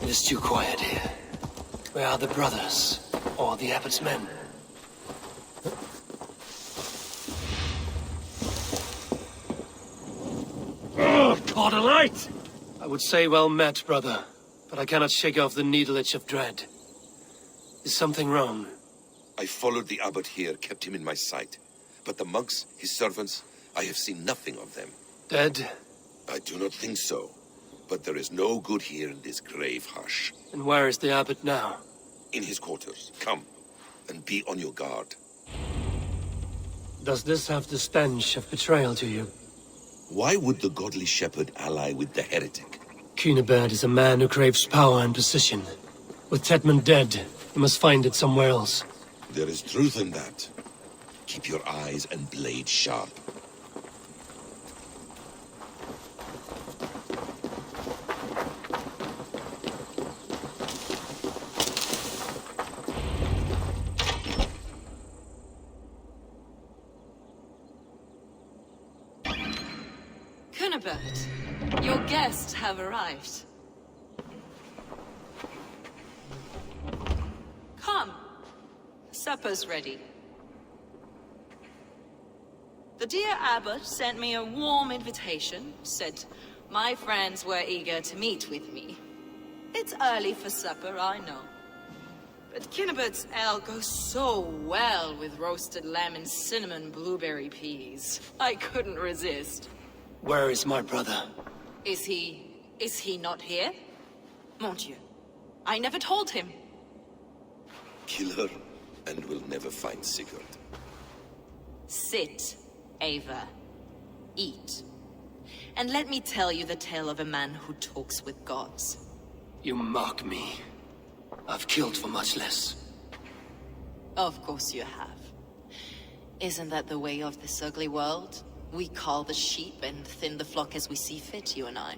It is too quiet here. Where are the brothers? Or the abbot's men? Caught a light! I would say well met, brother. But I cannot shake off the needle itch of dread. Is something wrong? I followed the abbot here, kept him in my sight. But the monks, his servants, I have seen nothing of them. Dead? I do not think so. But there is no good here in this grave hush. And where is the abbot now? In his quarters. Come, and be on your guard. Does this have the stench of betrayal to you? Why would the godly shepherd ally with the heretic? Cunibert is a man who craves power and position. With Tedman dead, he must find it somewhere else. There is truth in that. Keep your eyes and blade sharp. Cunibert, your guests have arrived. Come. Supper's ready. The dear abbot sent me a warm invitation, said my friends were eager to meet with me. It's early for supper, I know. But Cunibert's ale goes so well with roasted lamb and cinnamon blueberry peas. I couldn't resist. Where is my brother? Is he not here? Mon Dieu, I never told him. Kill her, and we'll never find Sigurd. Sit, Eivor. Eat. And let me tell you the tale of a man who talks with gods. You mock me. I've killed for much less. Of course you have. Isn't that the way of this ugly world? We cull the sheep and thin the flock as we see fit, you and I.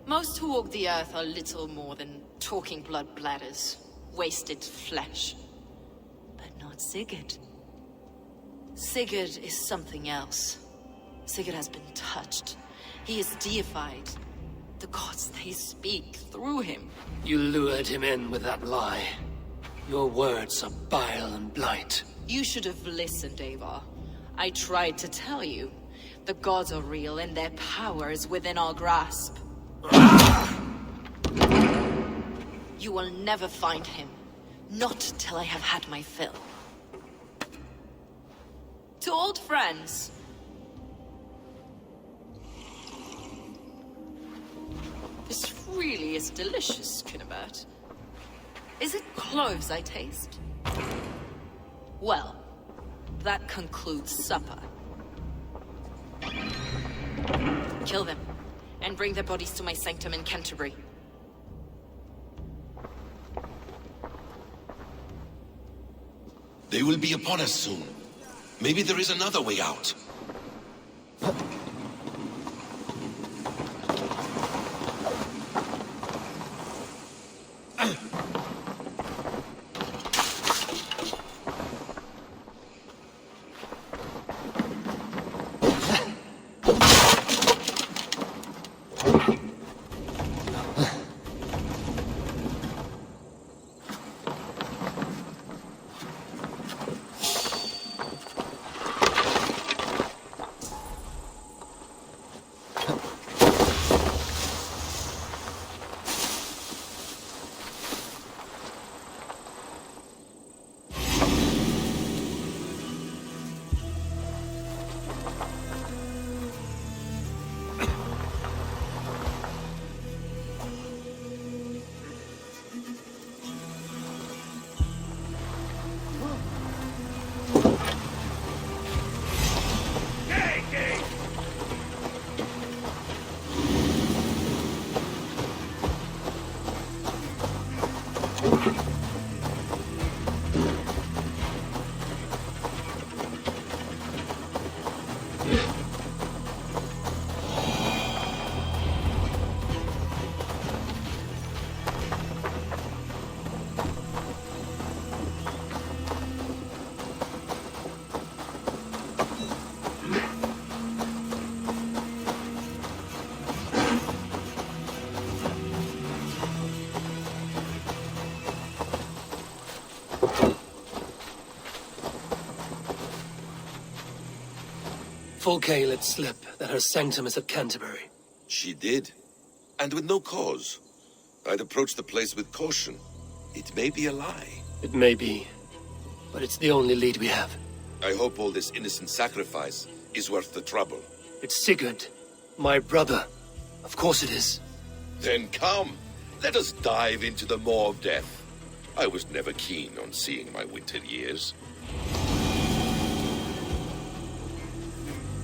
Most who walk the earth are little more than talking blood bladders, wasted flesh. But not Sigurd. Sigurd is something else. Sigurd has been touched. He is deified. The gods, they speak through him. You lured him in with that lie. Your words are bile and blight. You should have listened, Eivor. I tried to tell you. The gods are real and their power is within our grasp. You will never find him. Not till I have had my fill. To old friends. This really is delicious, Cunibert. Is it cloves I taste? Well, that concludes supper. Kill them, and bring their bodies to my sanctum in Canterbury. They will be upon us soon. Maybe there is another way out. Fulke let slip that her sanctum is at Canterbury. She did. And with no cause. I'd approach the place with caution. It may be a lie. It may be, but it's the only lead we have. I hope all this innocent sacrifice is worth the trouble. It's Sigurd, my brother. Of course it is. Then come, let us dive into the maw of death. I was never keen on seeing my winter years.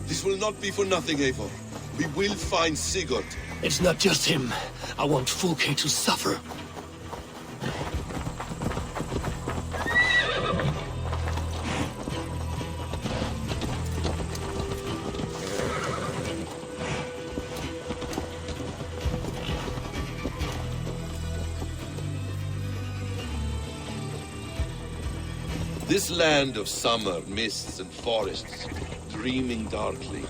This will not be for nothing, Eivor. We will find Sigurd. It's not just him. I want Fulke to suffer. This land of summer, mists and forests, dreaming darkly.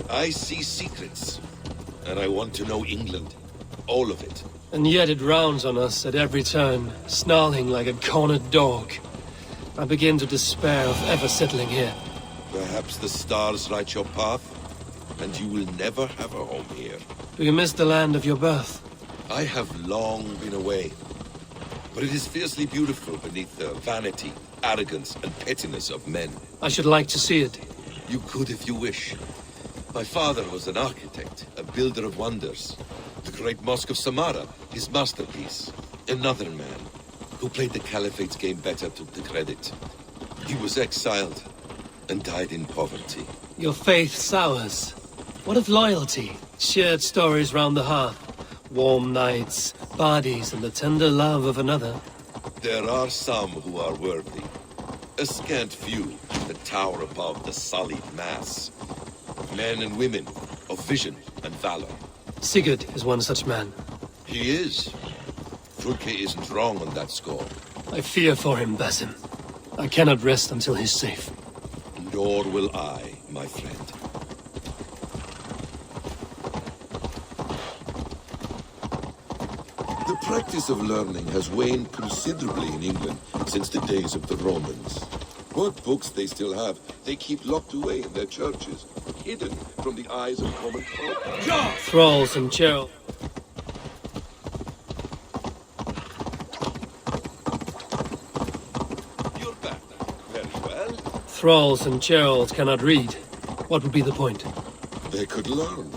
I see secrets, and I want to know England. All of it. And yet it rounds on us at every turn, snarling like a cornered dog. I begin to despair of ever settling here. Perhaps the stars light your path, and you will never have a home here. Do you miss the land of your birth? I have long been away, but it is fiercely beautiful beneath the vanity, arrogance, and pettiness of men. I should like to see it. You could if you wish. My father was an architect, a builder of wonders. The great Mosque of Samarra, his masterpiece. Another man, who played the Caliphate's game better, took the credit. He was exiled, and died in poverty. Your faith sours. What of loyalty? Shared stories round the hearth. Warm nights, bodies, and the tender love of another. There are some who are worthy. A scant few that tower above the sullied mass. Men and women of vision and valor. Sigurd is one such man. He is. Fulke isn't wrong on that score. I fear for him, Basim. I cannot rest until he's safe. Nor will I, my friend. The practice of learning has waned considerably in England since the days of the Romans. What books they still have, they keep locked away in their churches, hidden from the eyes of common folk. Thralls and Gerald. You're back. Very well. Thralls and Gerald cannot read. What would be the point? They could learn.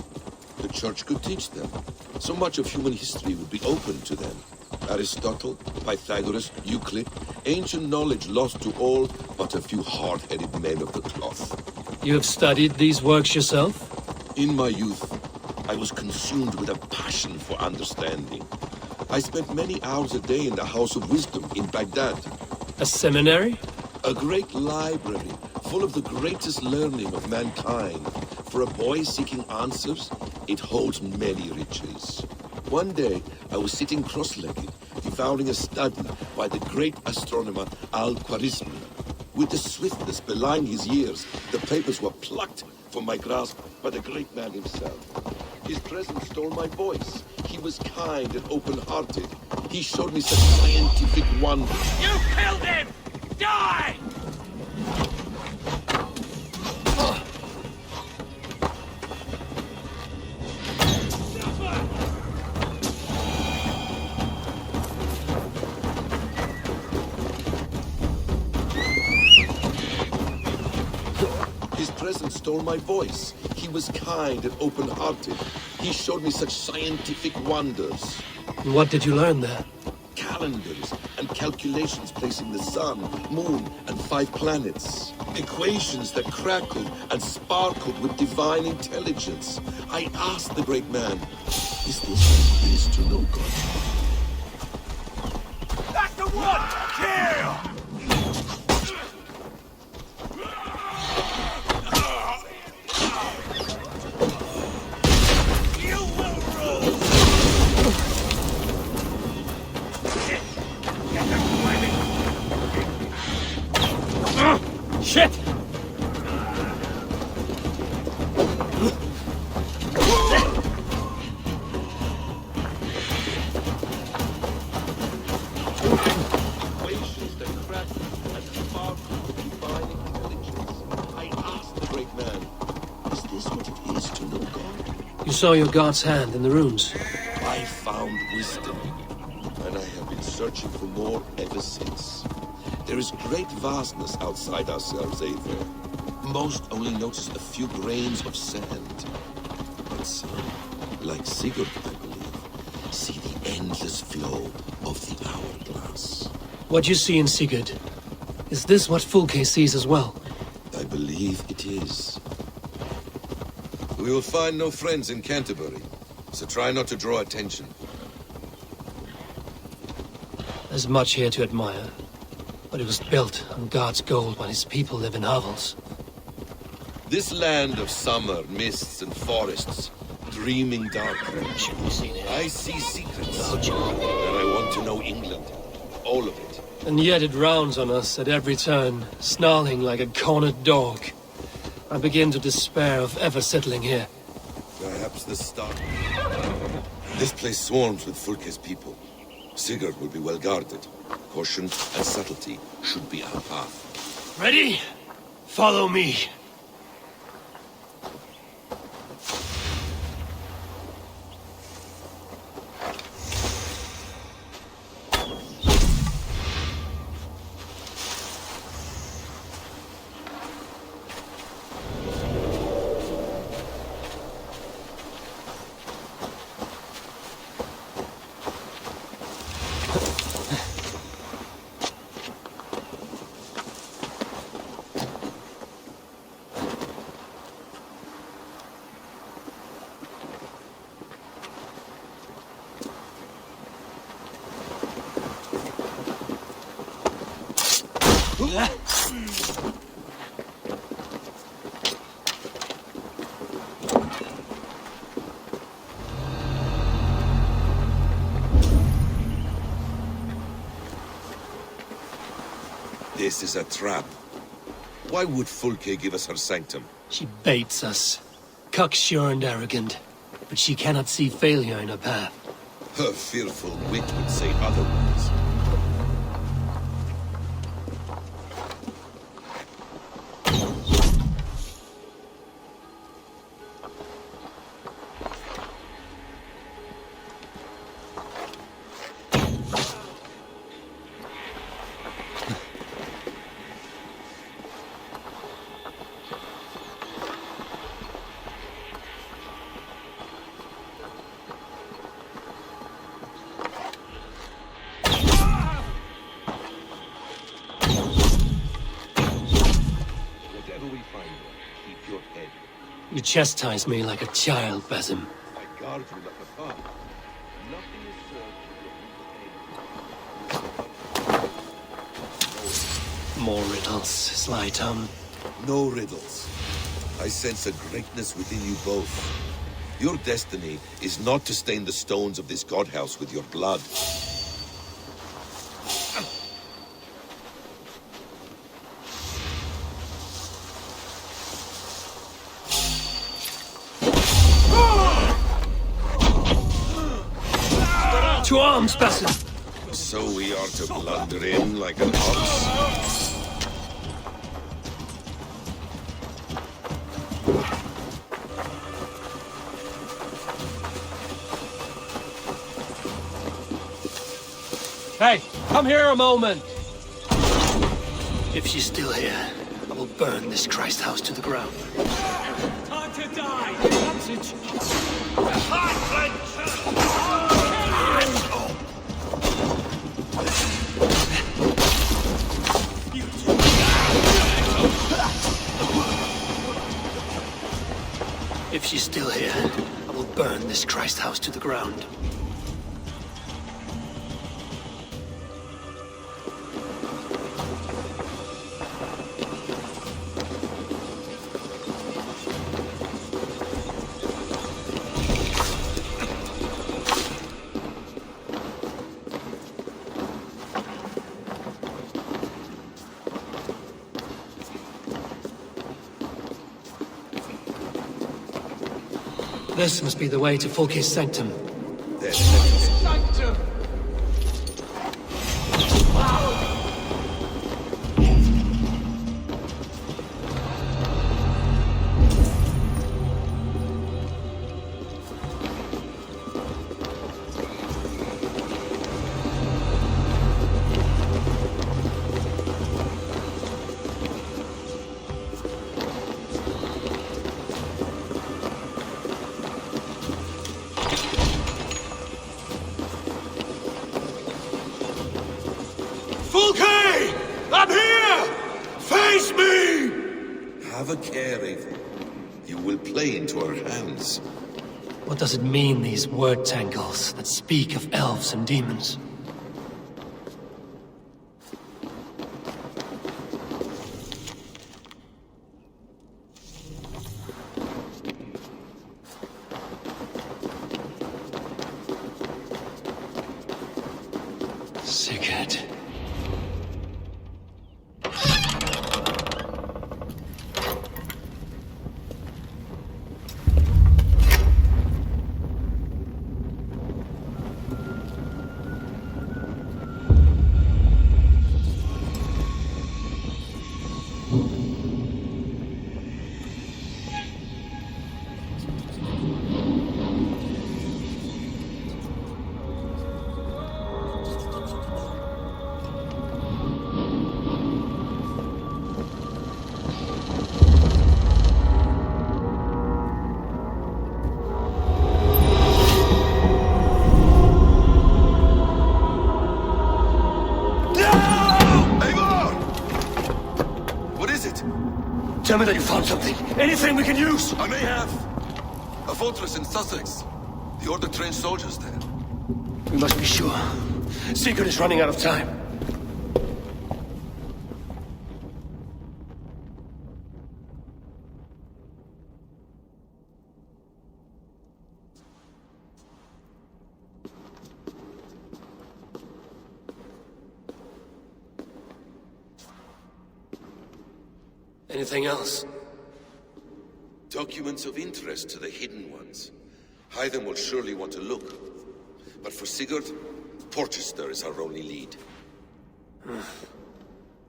The church could teach them. So much of human history would be open to them. Aristotle, Pythagoras, Euclid, ancient knowledge lost to all but a few hard-headed men of the cloth. You have studied these works yourself? In my youth, I was consumed with a passion for understanding. I spent many hours a day in the House of Wisdom in Baghdad. A seminary? A great library full of the greatest learning of mankind. For a boy seeking answers, it holds many riches. One day, I was sitting cross-legged, devouring a study by the great astronomer Al-Khwarizmi. With the swiftness belying his years, the papers were plucked from my grasp by the great man himself. His presence stole my voice. He was kind and open-hearted. He showed me such scientific wonders. You killed him! Die! Stole my voice. He was kind and open-hearted. He showed me such scientific wonders. And what did you learn there? Calendars and calculations placing the sun, moon, and 5 planets. Equations that crackled and sparkled with divine intelligence. I asked the great man, is this what it is to know God? That's the one! Kill! Shit! Equations that cracked and sparkled with divine intelligence. I asked the great man, saw your god's hand in the runes. I found wisdom, and I have been searching for more ever since. There is great vastness outside ourselves, Eivor. Most only notice a few grains of sand. But some, like Sigurd, I believe, see the endless flow of the hourglass. What you see in Sigurd, is this what Fulke sees as well? I believe it is. We will find no friends in Canterbury, so try not to draw attention. There's much here to admire, but it was built on God's gold while his people live in hovels. This land of summer, mists and forests, dreaming dark. Should be seen here. I see secrets, and I want to know England, all of it. And yet it rounds on us at every turn, snarling like a cornered dog. I begin to despair of ever settling here. Perhaps the start. This place swarms with Fulke's people. Sigurd will be well guarded. Caution and subtlety should be our path. Ready? Follow me. This is a trap. Why would Fulke give us her sanctum? She baits us. Cocksure and arrogant. But she cannot see failure in her path. Her fearful wit would say otherwise. You chastise me like a child, Basim. I guard you like a father. Nothing is served. More riddles, sly tongue. No riddles. I sense a greatness within you both. Your destiny is not to stain the stones of this godhouse with your blood. To arms, Basim! So we are to blunder in like an ox? Hey, come here a moment! If she's still here, I will burn this Christ house to the ground. Time to die! That's it! If she's still here, I will burn this Christ house to the ground. This must be the way to Fulke's sanctum. Sanctum! Fulke! I'm here! Face me! Have a care, Eivor. You will play into our hands. What does it mean, these word tangles that speak of elves and demons? Sigurd. Tell me that you found something. Anything we can use! I may have. A fortress in Sussex. The Order trained soldiers there. We must be sure. Sigurd is running out of time. Anything else? Documents of interest to the Hidden Ones. Hyden will surely want to look. But for Sigurd, Porchester is our only lead.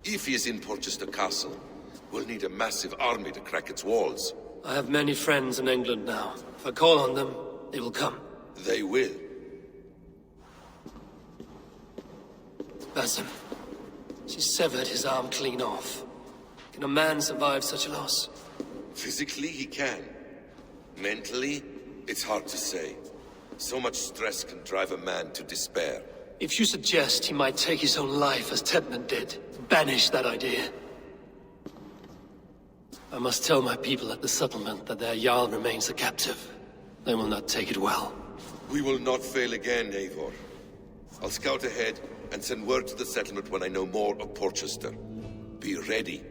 If he is in Porchester Castle, we'll need a massive army to crack its walls. I have many friends in England now. If I call on them, they will come. They will. Basim. She severed his arm clean off. Can a man survive such a loss? Physically, he can. Mentally, it's hard to say. So much stress can drive a man to despair. If you suggest he might take his own life as Tedman did, banish that idea. I must tell my people at the settlement that their Jarl remains a captive. They will not take it well. We will not fail again, Eivor. I'll scout ahead and send word to the settlement when I know more of Porchester. Be ready.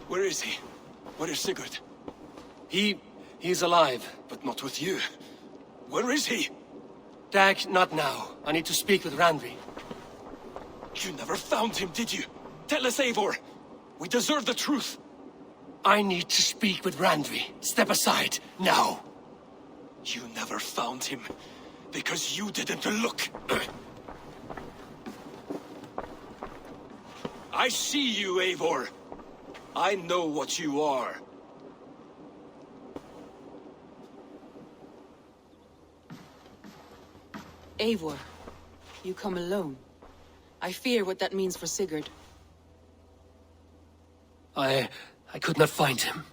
Where is he? Where is Sigurd? He's alive. But not with you. Where is he? Dag, not now. I need to speak with Randvi. You never found him, did you? Tell us, Eivor. We deserve the truth. I need to speak with Randvi. Step aside, now. You never found him, because you didn't look. I see you, Eivor. I know what you are. Eivor, you come alone. I fear what that means for Sigurd. I could not find him.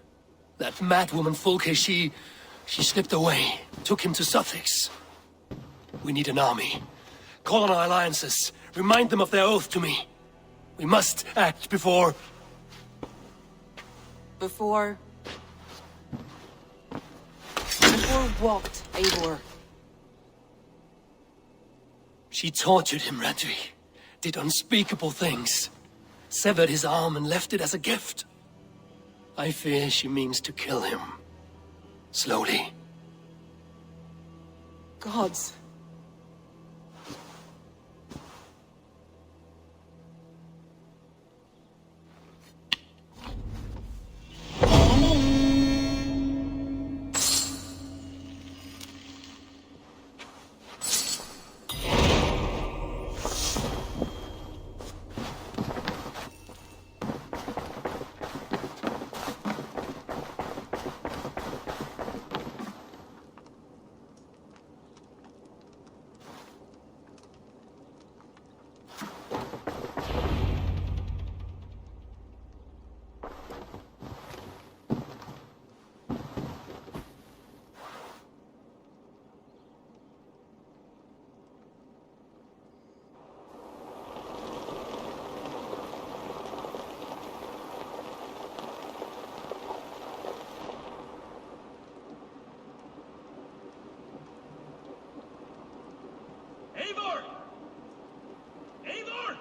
That madwoman Folke, she slipped away, took him to Sussex. We need an army. Call on our alliances. Remind them of their oath to me. We must act before... Before what, Eivor? She tortured him, Randvi. Did unspeakable things. Severed his arm and left it as a gift. I fear she means to kill him. Slowly. Gods. Eivor! Eivor!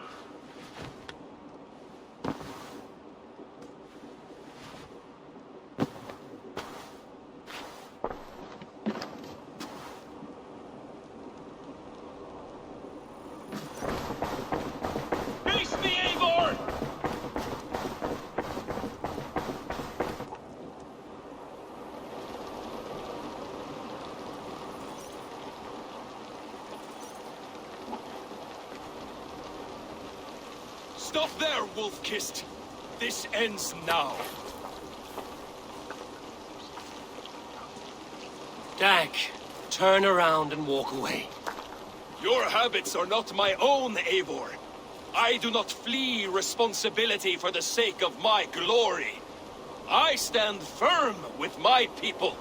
Face me, Eivor! Stop there, wolf-kissed. This ends now. Dag, turn around and walk away. Your habits are not my own, Eivor. I do not flee responsibility for the sake of my glory. I stand firm with my people.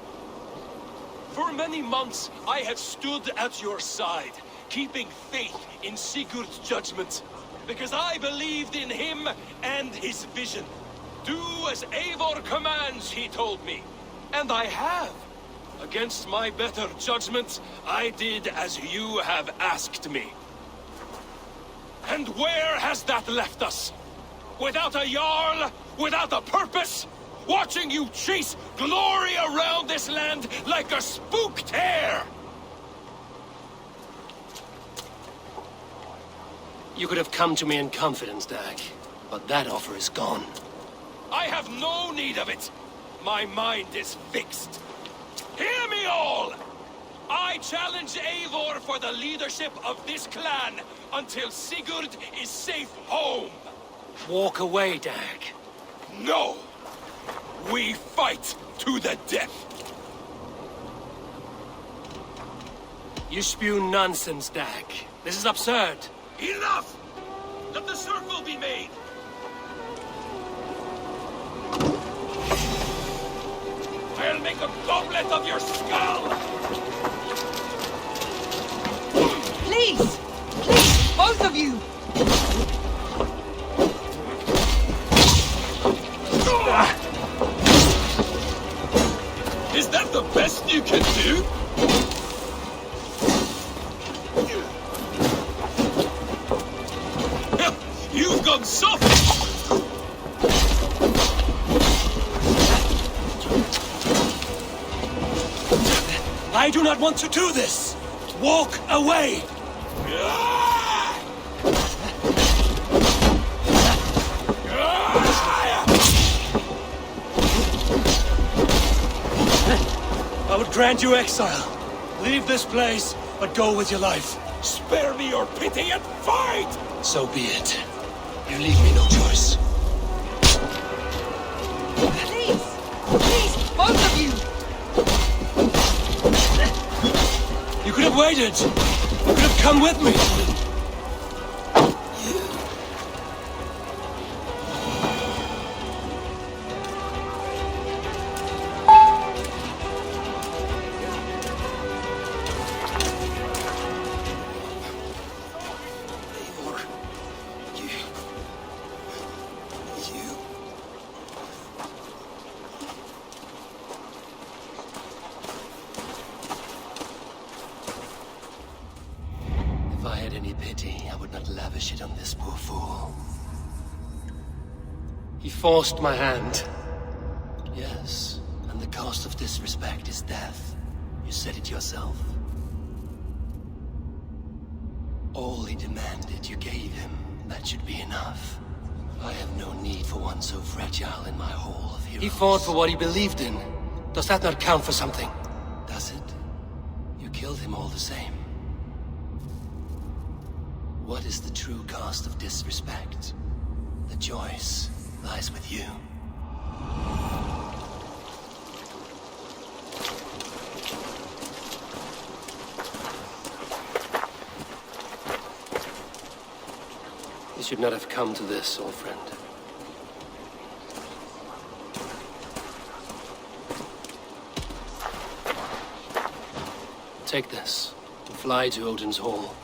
For many months, I have stood at your side, keeping faith in Sigurd's judgment. Because I believed in him and his vision. Do as Eivor commands, he told me. And I have. Against my better judgment, I did as you have asked me. And where has that left us? Without a Jarl? Without a purpose? Watching you chase glory around this land like a spooked hare! You could have come to me in confidence, Dag, but that offer is gone. I have no need of it. My mind is fixed. Hear me all! I challenge Eivor for the leadership of this clan until Sigurd is safe home. Walk away, Dag. No! We fight to the death! You spew nonsense, Dag. This is absurd. Enough! Let the circle be made! I'll make a goblet of your skull! Please! Please! Both of you! Is that the best you can do? You've gone soft! I do not want to do this! Walk away! would grant you exile. Leave this place, but go with your life. Spare me your pity and fight! So be it. You leave me no choice. Please! Please, both of you! You could have waited. You could have come with me. Eivor, you... If I had any pity, I would not lavish it on this poor fool. He forced my hand. Yes, and the cost of disrespect is death. You said it yourself. All he demanded, you gave him. That should be enough. I have no need for one so fragile in my hall of heroes. He fought for what he believed in. Does that not count for something? Does it? You killed him all the same. What is the true cost of disrespect? The choice lies with you. You should not have come to this, old friend. Take this and fly to Odin's Hall.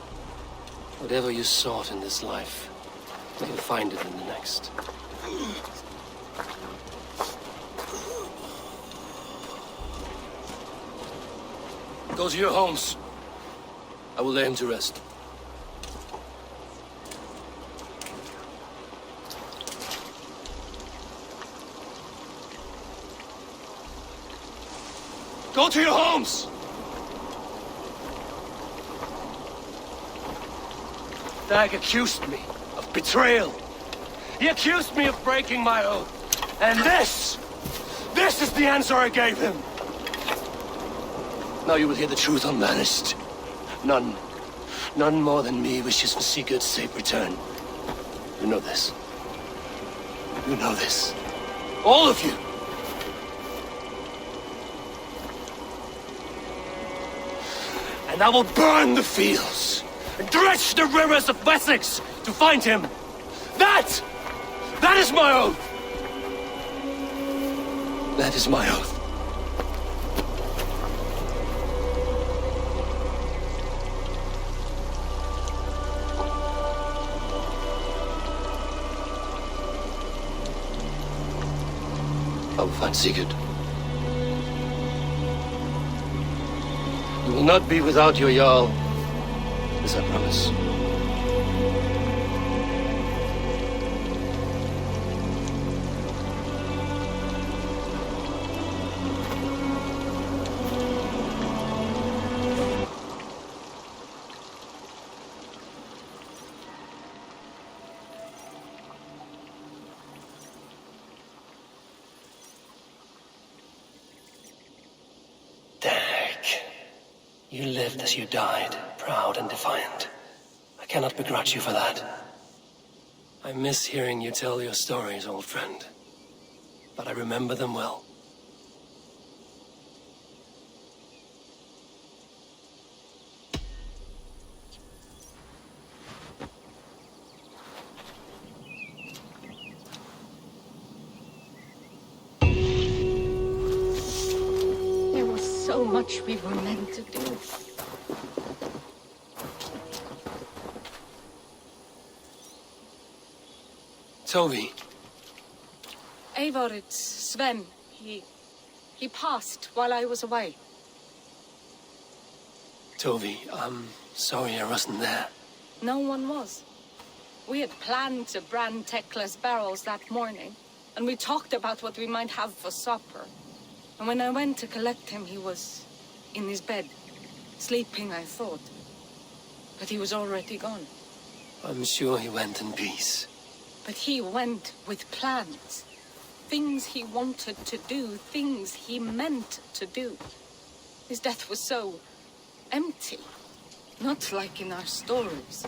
Whatever you sought in this life, you'll find it in the next. Go to your homes. I will lay him to rest. Go to your homes! Dag accused me of betrayal. He accused me of breaking my oath. And this is the answer I gave him. Now you will hear the truth unbanished. None more than me wishes for Sigurd's safe return. You know this. You know this. All of you. And I will burn the fields and dredge the rivers of Wessex to find him. That is my oath. That is my oath. I will find Sigurd. You will not be without your Jarl, as I promise. You lived as you died, proud and defiant. I cannot begrudge you for that. I miss hearing you tell your stories, old friend. But I remember them well. There was so much we were meant to do. Tovi. Eivor, it's Sven. He passed while I was away. Tovi, I'm sorry I wasn't there. No one was. We had planned to brand Tekla's barrels that morning, and we talked about what we might have for supper. And when I went to collect him, he was in his bed, sleeping, I thought. But he was already gone. I'm sure he went in peace. But he went with plans. Things he wanted to do, things he meant to do. His death was so empty. Not like in our stories.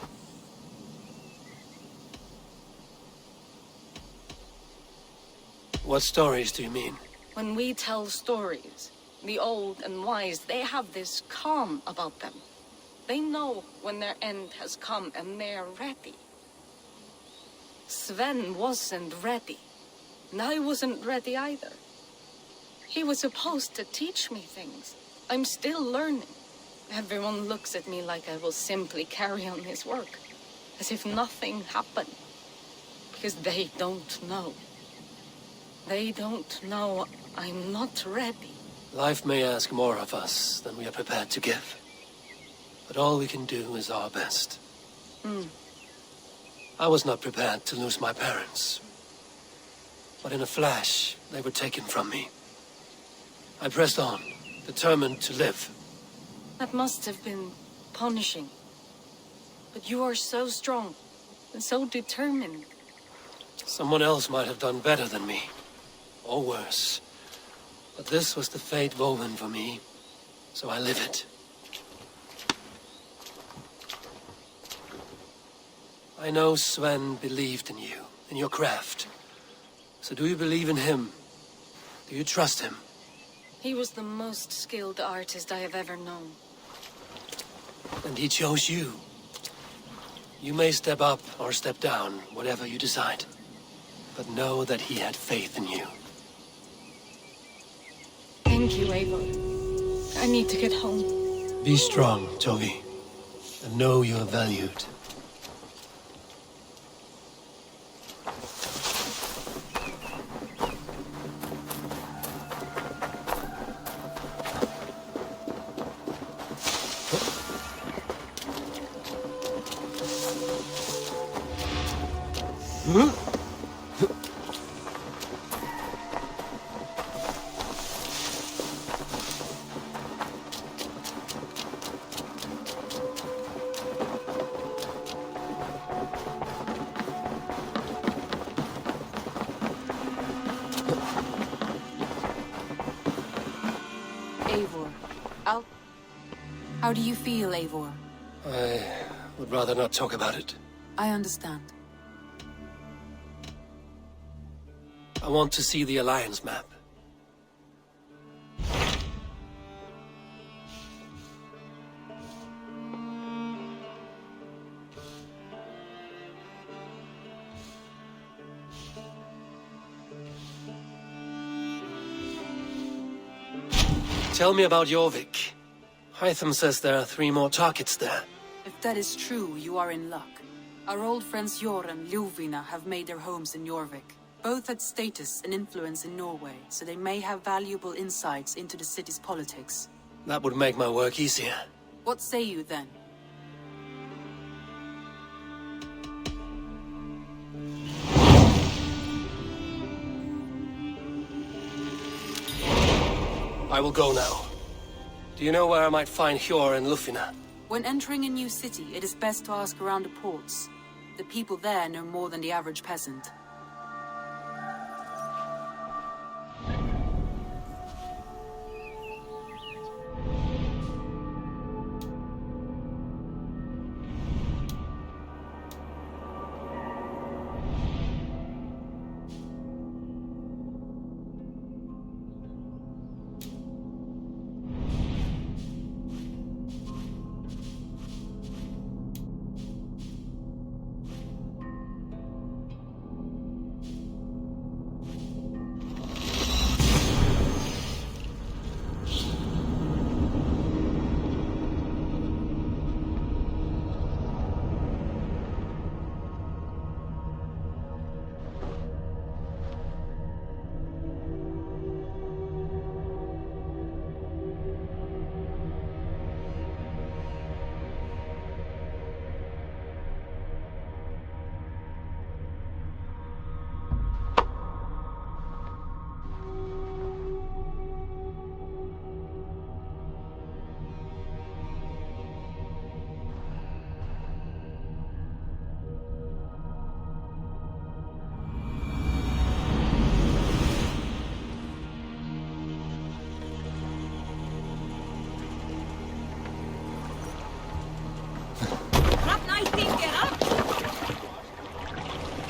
What stories do you mean? When we tell stories, the old and wise, they have this calm about them. They know when their end has come and they're ready. Sven wasn't ready. And I wasn't ready either. He was supposed to teach me things. I'm still learning. Everyone looks at me like I will simply carry on his work. As if nothing happened. Because they don't know. They don't know I'm not ready. Life may ask more of us than we are prepared to give. But all we can do is our best. I was not prepared to lose my parents. But in a flash, they were taken from me. I pressed on, determined to live. That must have been punishing. But you are so strong and so determined. Someone else might have done better than me. Or worse. But this was the fate woven for me, so I live it. I know Sven believed in you, in your craft. So do you believe in him? Do you trust him? He was the most skilled artist I have ever known. And he chose you. You may step up or step down, whatever you decide. But know that he had faith in you. Thank you, Eivor. I need to get home. Be strong, Togi. And know you are valued. Eivor. How do you feel, Eivor? I would rather not talk about it. I understand. I want to see the Alliance map. Tell me about Jorvik. Hytham says there are 3 more targets there. If that is true, you are in luck. Our old friends Jor and Ljuvina have made their homes in Jorvik. Both had status and influence in Norway, so they may have valuable insights into the city's politics. That would make my work easier. What say you then? I will go now. Do you know where I might find Hjor and Lufina? When entering a new city, it is best to ask around the ports. The people there know more than the average peasant.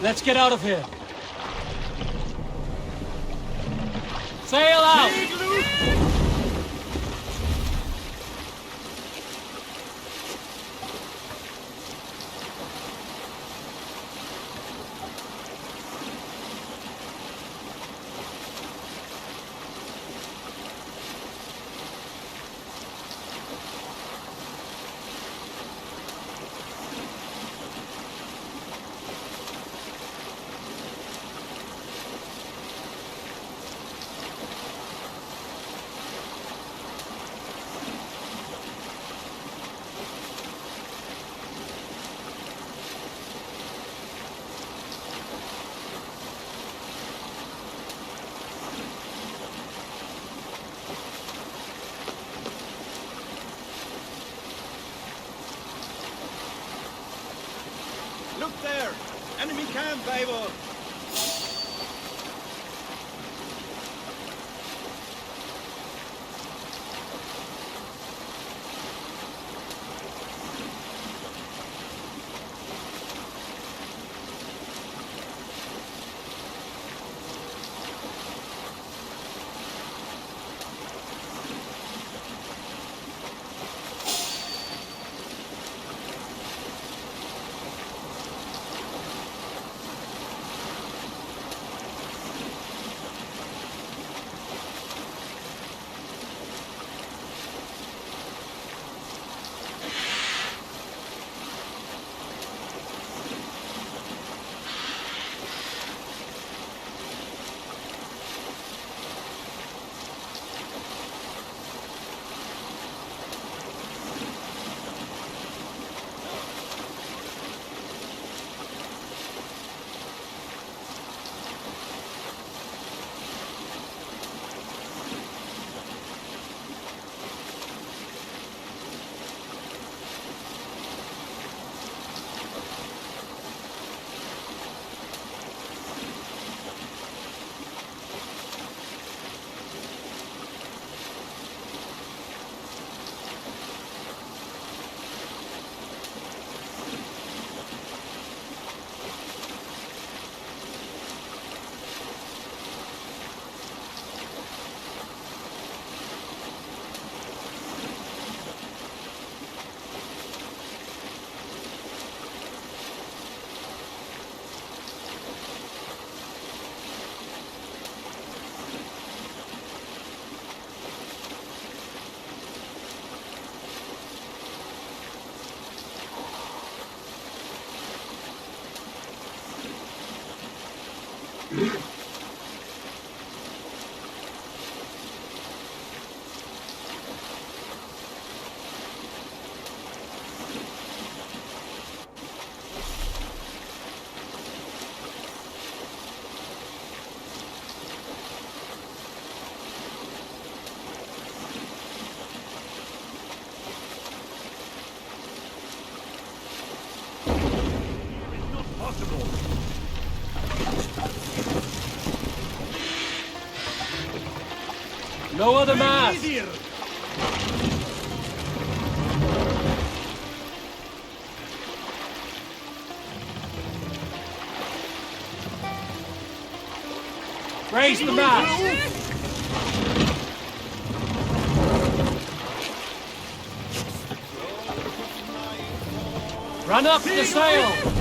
Let's get out of here. Sail out! Look there! Enemy camp, Eivor! No other mass! Raise the mast! Run up the sail!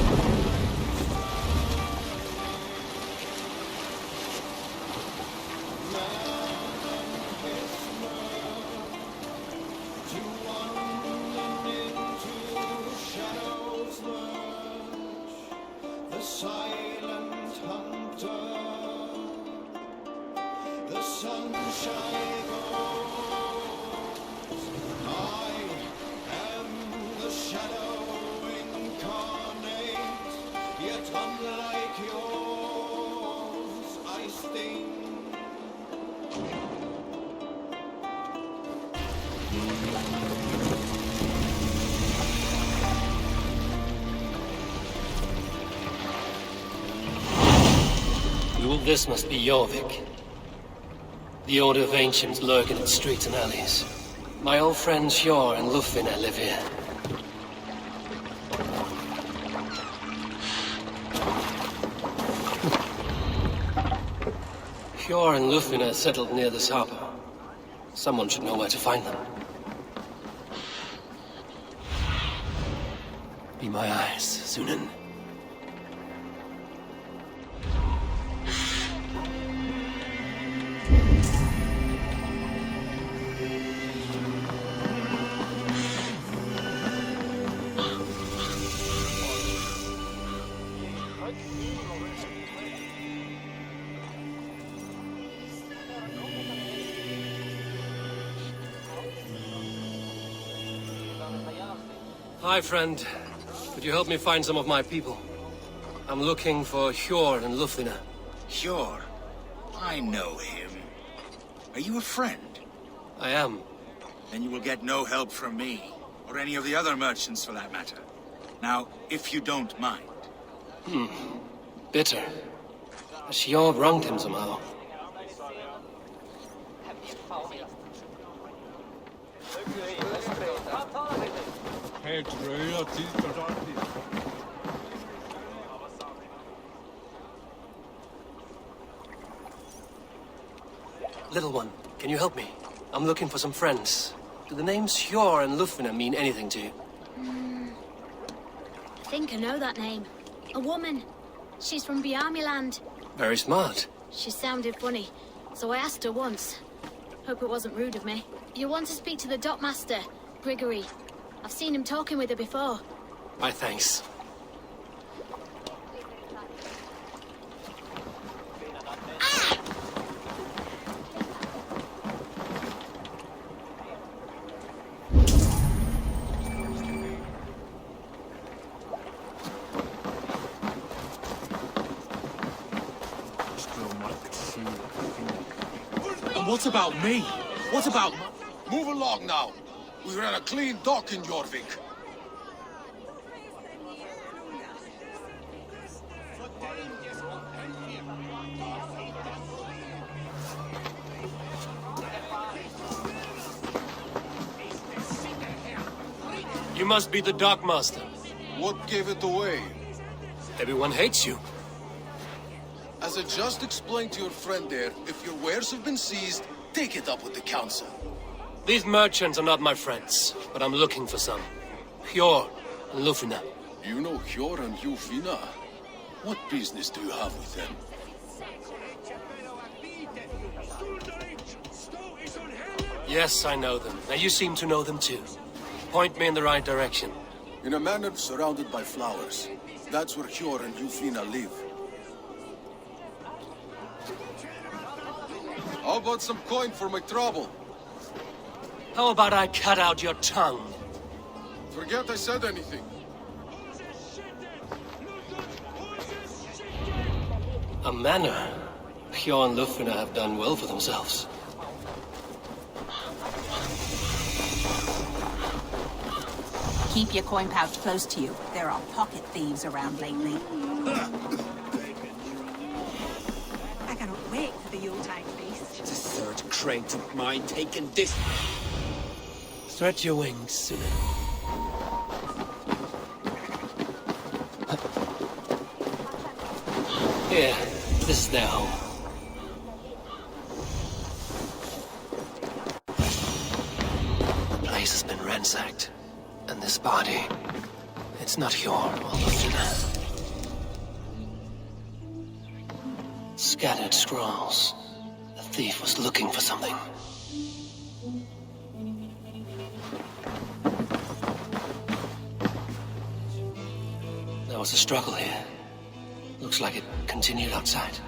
This must be Jorvik. The Order of Ancients lurk in its streets and alleys. My old friends Sjor and Lufvina live here. Hjor and Lufina settled near this harbor. Someone should know where to find them. Be my eyes, Sunan. Hi, friend. Could you help me find some of my people? I'm looking for Hjor and Lufina. Sure. I know him. Are you a friend? I am. Then you will get no help from me, or any of the other merchants for that matter. Now, if you don't mind. Bitter. Has Hjor wronged him somehow? Little one, can you help me? I'm looking for some friends. Do the names Hjor and Lufina mean anything to you? I think I know that name. A woman. She's from Biamiland. Very smart. She sounded funny, so I asked her once. Hope it wasn't rude of me. You want to speak to the dockmaster, Grigory. I've seen him talking with her before. My thanks. And what about me? What about... Move along now. We ran a clean dock in Jorvik. You must be the dockmaster. What gave it away? Everyone hates you. As I just explained to your friend there, if your wares have been seized, take it up with the council. These merchants are not my friends, but I'm looking for some. Hjor and Lufina. You know Hjor and Lufina? What business do you have with them? Yes, I know them. Now you seem to know them too. Point me in the right direction. In a manor surrounded by flowers. That's where Hjor and Lufina live. How about some coin for my trouble? How about I cut out your tongue? Forget I said anything. A manor. Hjor and Lufina have done well for themselves. Keep your coin pouch close to you. There are pocket thieves around lately. I cannot wait for the Yuletide feast. The third crate of mine taken this... Stretch your wings, Sunan. Here, this is their home. The place has been ransacked. And this body, it's not Hjor or Lufina. Scattered scrolls. The thief was looking for something. There was a struggle here. Looks like it continued outside.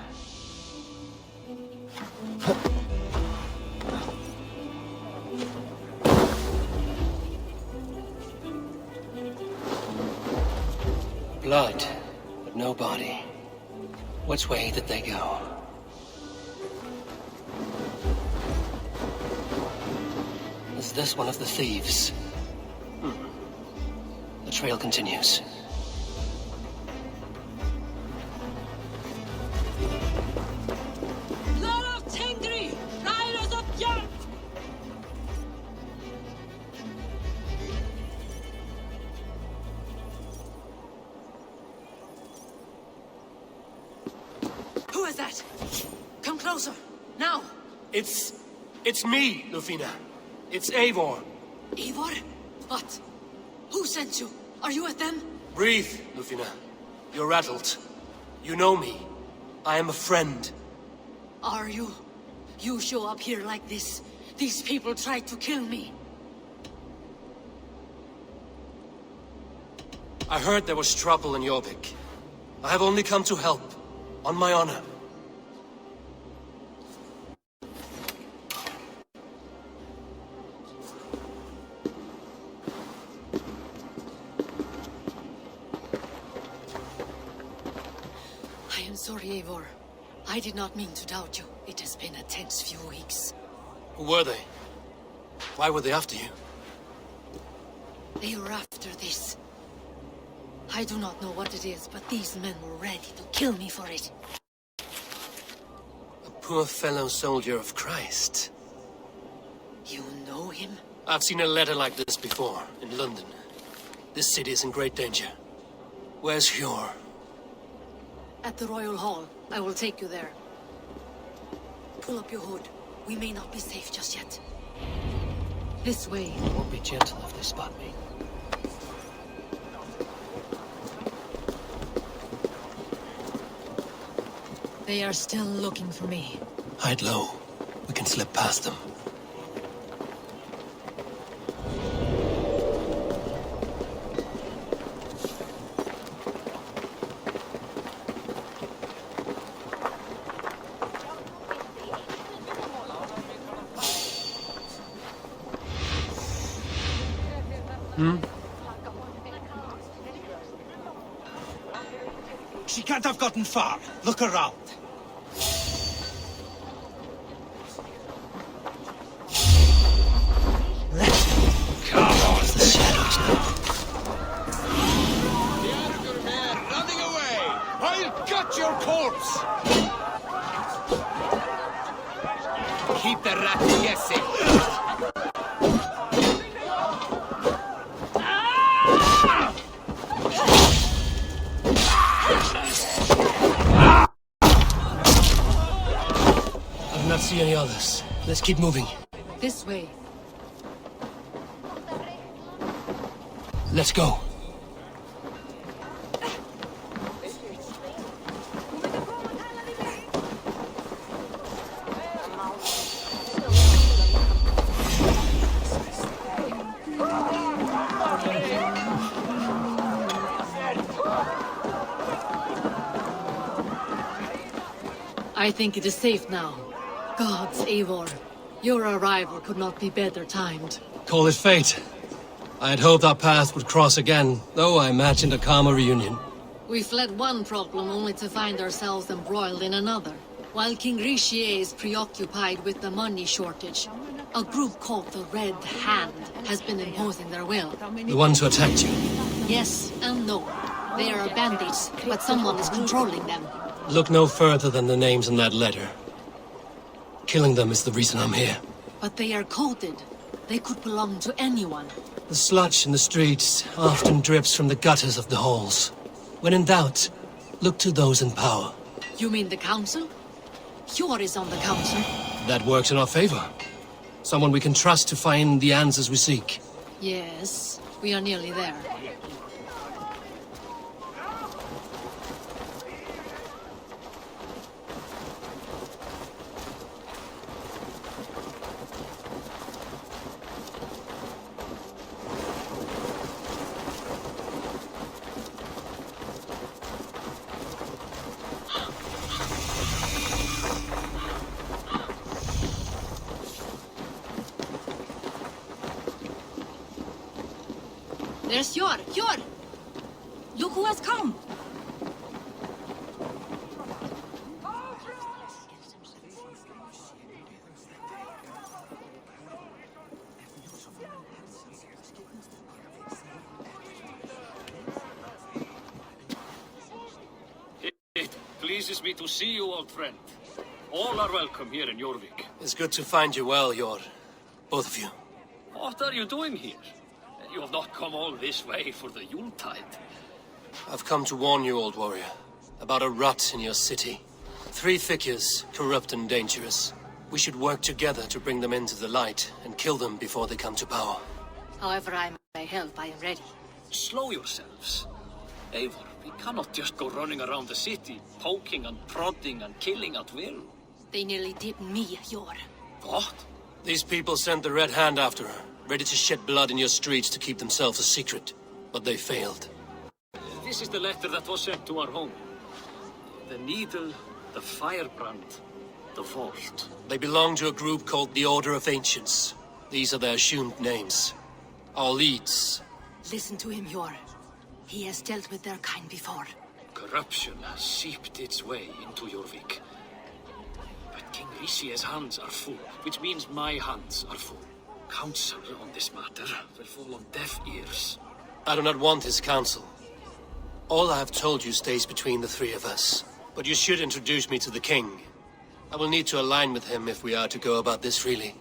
Blood, but no body. Which way did they go? Is this one of the thieves? The trail continues. Who is that? Come closer. It's me, Lufina. It's Eivor. Eivor? What? Who sent you? Are you with them? Breathe, Lufina. You're rattled. You know me. I am a friend. Are you? You show up here like this. These people tried to kill me. I heard there was trouble in Jorvik. I have only come to help. On my honor. I am sorry, Eivor. I did not mean to doubt you. It has been a tense few weeks. Who were they? Why were they after you? They were after this. I do not know what it is, but these men were ready to kill me for it. A poor fellow soldier of Christ. You know him? I've seen a letter like this before, in London. This city is in great danger. Where's Hjor? At the Royal Hall. I will take you there. Pull up your hood. We may not be safe just yet. This way. I won't be gentle if they spot me. They are still looking for me. Hide low. We can slip past them. She can't have gotten far. Look around. The shadows now. The Arger man running away! I'll cut your corpse! Keep the rat guessing. I do not see any others. Let's keep moving. This way. Let's go. I think it is safe now. Gods, Eivor. Your arrival could not be better timed. Call it fate. I had hoped our paths would cross again, though I imagined a calmer reunion. We fled one problem only to find ourselves embroiled in another. While King Richier is preoccupied with the money shortage, a group called the Red Hand has been imposing their will. The ones who attacked you. Yes and no. They are bandits, but someone is controlling them. Look no further than the names in that letter. Killing them is the reason I'm here. But they are coded. They could belong to anyone. The sludge in the streets often drips from the gutters of the halls. When in doubt, look to those in power. You mean the council? Hjor is on the council. That works in our favor. Someone we can trust to find the answers we seek. Yes, we are nearly there. There's Hjor! Hjor! Look who has come! It pleases me to see you, old friend. All are welcome here in Jorvik. It's good to find you well, Hjor. Both of you. What are you doing here? You have not come all this way for the Yuletide. I've come to warn you, old warrior, about a rot in your city. 3 figures, corrupt and dangerous. We should work together to bring them into the light and kill them before they come to power. However I may help, I am ready. Slow yourselves. Eivor, we cannot just go running around the city, poking and prodding and killing at will. They nearly did me, Eivor. What? These people sent the Red Hand after her, ready to shed blood in your streets to keep themselves a secret. But they failed. This is the letter that was sent to our home. The needle, the firebrand, the vault. They belong to a group called the Order of Ancients. These are their assumed names. Our leads. Listen to him, Eivor. He has dealt with their kind before. Corruption has seeped its way into Jorvik. But King Risi's hands are full, which means my hands are full. Counsel on this matter will fall on deaf ears. I do not want his counsel. All I have told you stays between the three of us. But you should introduce me to the king. I will need to align with him if we are to go about this freely.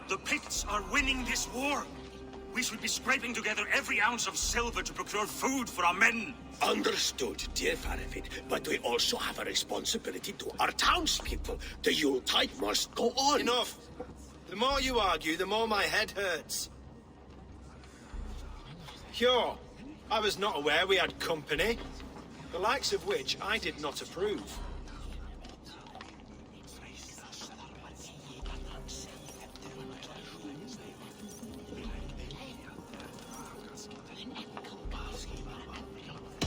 The Picts are winning this war. We should be scraping together every ounce of silver to procure food for our men. Understood, dear Faravid, but we also have a responsibility to our townspeople. The Yuletide must go on. Enough! The more you argue, the more my head hurts. Sure, I was not aware we had company, the likes of which I did not approve.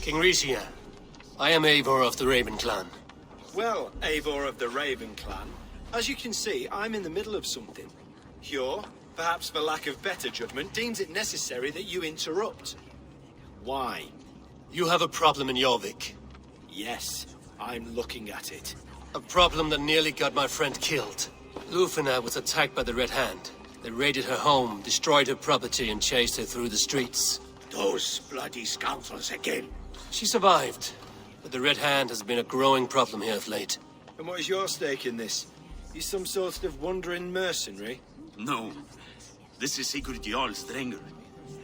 King Risia, I am Eivor of the Raven Clan. Well, Eivor of the Raven Clan, as you can see, I'm in the middle of something. Hjor, perhaps for lack of better judgment, deems it necessary that you interrupt. Why? You have a problem in Jorvik. Yes, I'm looking at it. A problem that nearly got my friend killed. Lufina was attacked by the Red Hand. They raided her home, destroyed her property, and chased her through the streets. Those bloody scoundrels again. She survived, but the Red Hand has been a growing problem here of late. And what is your stake in this? You some sort of wandering mercenary? No. This is Sigurd Jarl's Drenger.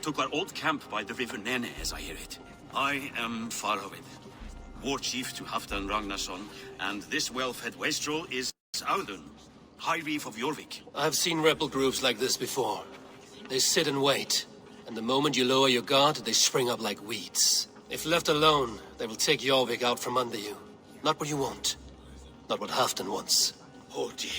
Took our old camp by the river Nene, as I hear it. I am Faravid, war chief to Halfdan Ragnarsson, and this well-fed wastrel is Audun, High Reef of Jorvik. I've seen rebel groups like this before. They sit and wait, and the moment you lower your guard, they spring up like weeds. If left alone, they will take Jorvik out from under you. Not what you want. Not what Halfdan wants. Oh dear.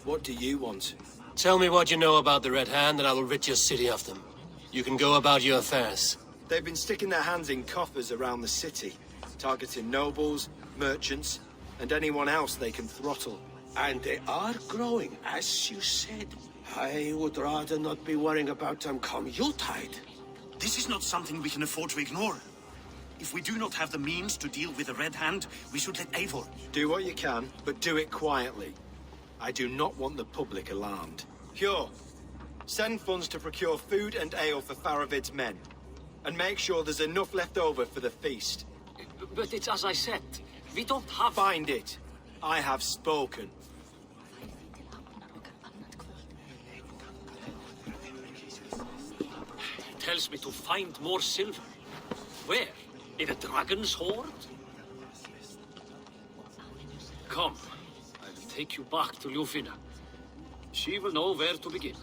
What do you want? Tell me what you know about the Red Hand, and I will rid your city of them. You can go about your affairs. They've been sticking their hands in coffers around the city, targeting nobles, merchants, and anyone else they can throttle. And they are growing, as you said. I would rather not be worrying about them come Yuletide. This is not something we can afford to ignore. If we do not have the means to deal with the Red Hand, we should let Eivor. Do what you can, but do it quietly. I do not want the public alarmed. Hjor, send funds to procure food and ale for Faravid's men. And make sure there's enough left over for the feast. But it's as I said, we don't have... Find it. I have spoken. Tells me to find more silver. Where? In a dragon's hoard? Come, I'll take you back to Lufina. She will know where to begin.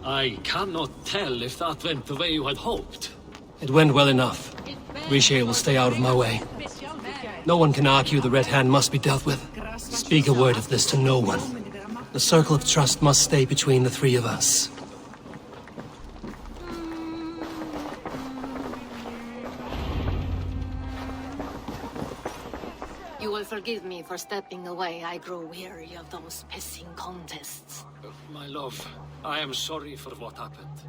I cannot tell if that went the way you had hoped. It went well enough. Riche will stay out of my way. No one can argue the Red Hand must be dealt with. Speak a word of this to no one. The circle of trust must stay between the three of us. You will forgive me for stepping away. I grow weary of those pissing contests. My love, I am sorry for what happened.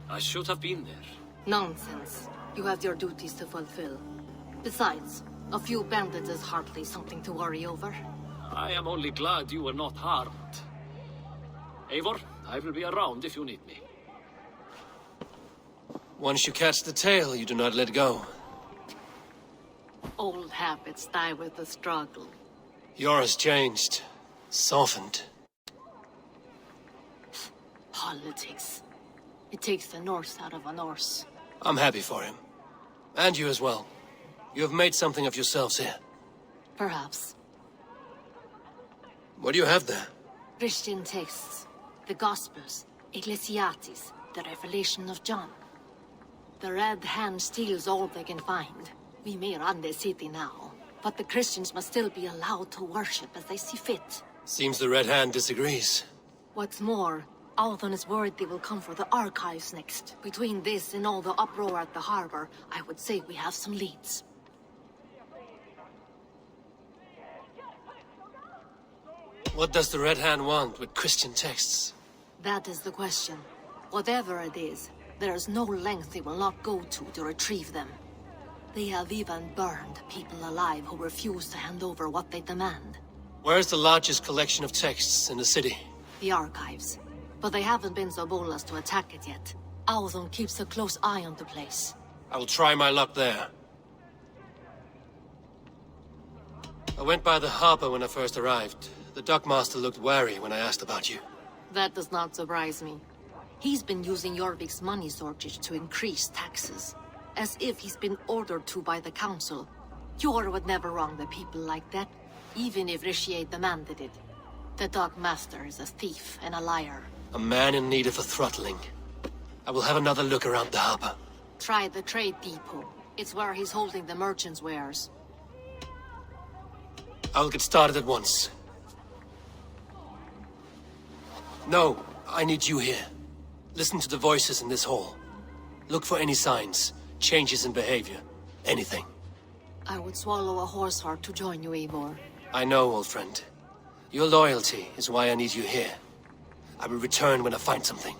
I should have been there. Nonsense. You have your duties to fulfill. Besides, a few bandits is hardly something to worry over. I am only glad you were not harmed. Eivor, I will be around if you need me. Once you catch the tail, you do not let go. Old habits die with the struggle. Yours changed. Softened. politics. It takes the North out of a Norse. I'm happy for him. And you as well. You have made something of yourselves here. Perhaps. What do you have there? Christian texts, the Gospels, Ecclesiastes, the Revelation of John. The Red Hand steals all they can find. We may run the city now, but the Christians must still be allowed to worship as they see fit. Seems the Red Hand disagrees. What's more, Althon is worried they will come for the archives next. Between this and all the uproar at the harbor, I would say we have some leads. What does the Red Hand want with Christian texts? That is the question. Whatever it is, there is no length they will not go to retrieve them. They have even burned people alive who refuse to hand over what they demand. Where's the largest collection of texts in the city? The archives. But they haven't been so bold as to attack it yet. Althon keeps a close eye on the place. I will try my luck there. I went by the harbor when I first arrived. The dockmaster looked wary when I asked about you. That does not surprise me. He's been using Jorvik's money shortage to increase taxes. As if he's been ordered to by the council. Jor would never wrong the people like that, even if Rishiate demanded it. The dockmaster is a thief and a liar. A man in need of a throttling. I will have another look around the harbor. Try the trade depot. It's where he's holding the merchants' wares. I will get started at once. No, I need you here. Listen to the voices in this hall. Look for any signs, changes in behavior, anything. I would swallow a horse heart to join you, Eivor. I know, old friend. Your loyalty is why I need you here. I will return when I find something.